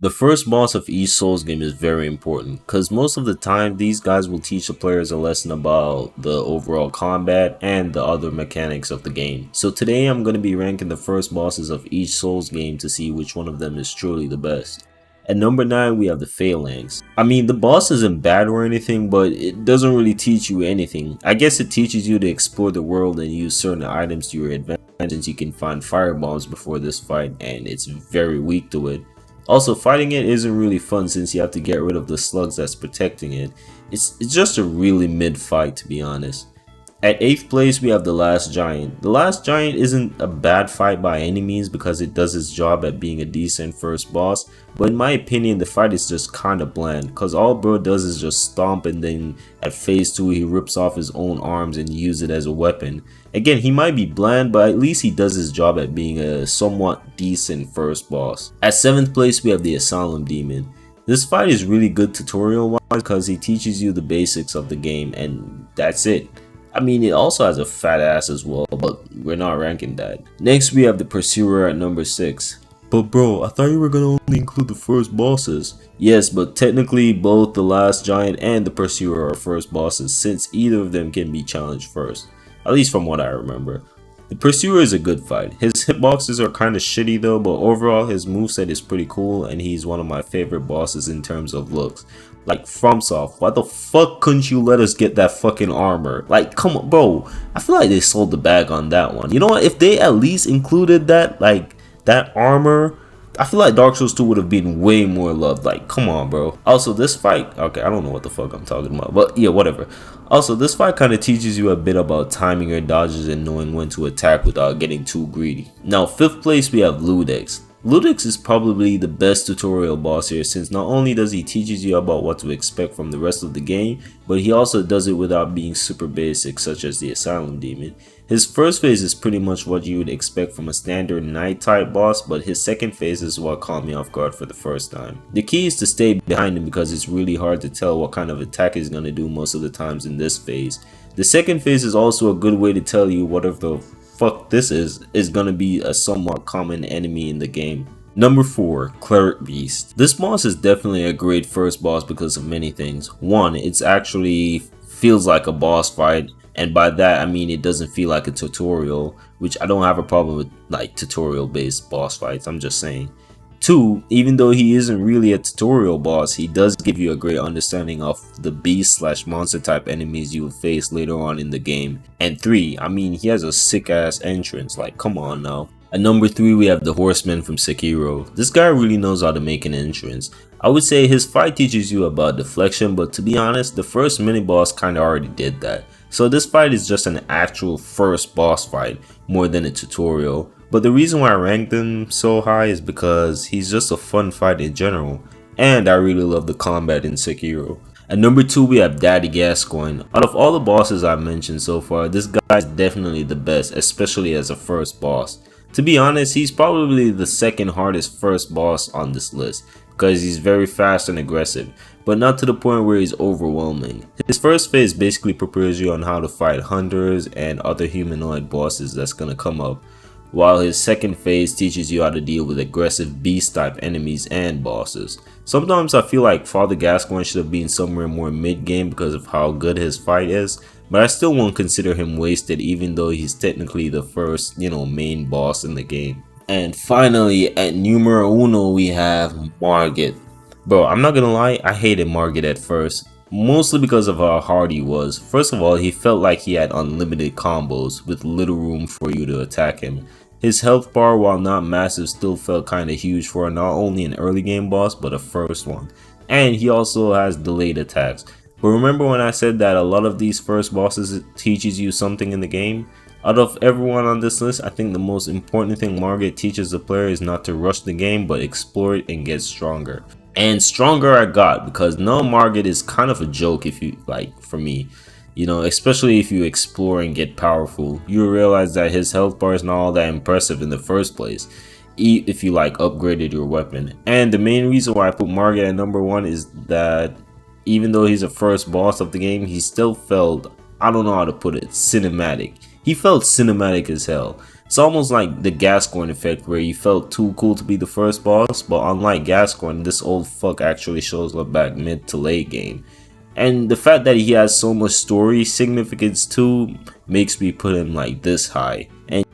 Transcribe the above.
The first boss of each Souls game is very important, because most of the time these guys will teach the players a lesson about the overall combat and the other mechanics of the game. So today I'm going to be ranking the first bosses of each Souls game to see which one of them is truly the best. At number 9 we have the Phalanx. I mean, the boss isn't bad or anything, but it doesn't really teach you anything. I guess it teaches you to explore the world and use certain items to your advantage, since you can find firebombs before this fight and it's very weak to it. Also, fighting it isn't really fun since you have to get rid of the slugs that's protecting it. It's just a really mid fight, to be honest. At 8th place we have the Last Giant. The Last Giant isn't a bad fight by any means because it does its job at being a decent first boss, but in my opinion the fight is just kinda bland because all bro does is just stomp, and then at phase 2 he rips off his own arms and uses it as a weapon. Again, he might be bland, but at least he does his job at being a somewhat decent first boss. At 7th place we have the Asylum Demon. This fight is really good tutorial wise because he teaches you the basics of the game and that's it. I mean, it also has a fat ass as well, but we're not ranking that. Next we have the Pursuer at number 6. But bro, I thought you were gonna only include the first bosses. Yes, but technically both the Last Giant and the Pursuer are first bosses since either of them can be challenged first. At least from what I remember. The Pursuer is a good fight. His hitboxes are kinda shitty though, but overall his moveset is pretty cool and he's one of my favorite bosses in terms of looks. Like, FromSoft, why the fuck couldn't you let us get that fucking armor? Like, come on, bro. I feel like they sold the bag on that one. You know what? If they at least included that, like, that armor, I feel like Dark Souls 2 would have been way more loved. Like, come on, bro. Also, this fight, okay, I don't know what the fuck I'm talking about, but yeah, whatever. Also, this fight kind of teaches you a bit about timing your dodges and knowing when to attack without getting too greedy. Now, 5th place we have Ludex. Ludex is probably the best tutorial boss here since not only does he teaches you about what to expect from the rest of the game, but he also does it without being super basic such as the Asylum Demon. His first phase is pretty much what you would expect from a standard knight type boss, but his second phase is what caught me off guard for the first time. The key is to stay behind him because it's really hard to tell what kind of attack he's going to do most of the times in this phase. The second phase is also a good way to tell you what of the fuck this is gonna be a somewhat common enemy in the game. Number 4, Cleric Beast. This boss is definitely a great first boss because of many things. One, it's actually feels like a boss fight, and by that I mean it doesn't feel like a tutorial, which I don't have a problem with like tutorial based boss fights, I'm just saying. 2, even though he isn't really a tutorial boss, he does give you a great understanding of the beast/monster type enemies you will face later on in the game. And 3, I mean, he has a sick ass entrance, like come on now. At number 3 we have the Horseman from Sekiro. This guy really knows how to make an entrance. I would say his fight teaches you about deflection, but to be honest, the first mini boss kinda already did that. So this fight is just an actual first boss fight more than a tutorial. But the reason why I ranked him so high is because he's just a fun fight in general, and I really love the combat in Sekiro. At number 2 we have Daddy Gascoigne. Out of all the bosses I've mentioned so far, this guy is definitely the best, especially as a first boss. To be honest, he's probably the second hardest first boss on this list, because he's very fast and aggressive, but not to the point where he's overwhelming. His first phase basically prepares you on how to fight hunters and other humanoid bosses that's gonna come up, while his second phase teaches you how to deal with aggressive beast type enemies and bosses. Sometimes I feel like Father Gascoigne should have been somewhere more mid game because of how good his fight is, but I still won't consider him wasted even though he's technically the first, main boss in the game. And finally, at numero uno we have Margit. Bro, I'm not gonna lie, I hated Margit at first. Mostly because of how hard he was. First of all, he felt like he had unlimited combos with little room for you to attack him. His health bar, while not massive, still felt kinda huge for not only an early game boss but a first one. And he also has delayed attacks. But remember when I said that a lot of these first bosses teaches you something in the game? Out of everyone on this list, I think the most important thing Margit teaches the player is not to rush the game but explore it and get stronger. And stronger I got, because now Margit is kind of a joke if you like, for me. Especially if you explore and get powerful, you realize that his health bar is not all that impressive in the first place, if you like upgraded your weapon. And the main reason why I put Margit at number 1 is that even though he's the first boss of the game, he still felt, I don't know how to put it, cinematic. He felt cinematic as hell. It's almost like the Gascoigne effect where you felt too cool to be the first boss, but unlike Gascoigne, this old fuck actually shows up back mid to late game. And the fact that he has so much story significance too makes me put him like this high. And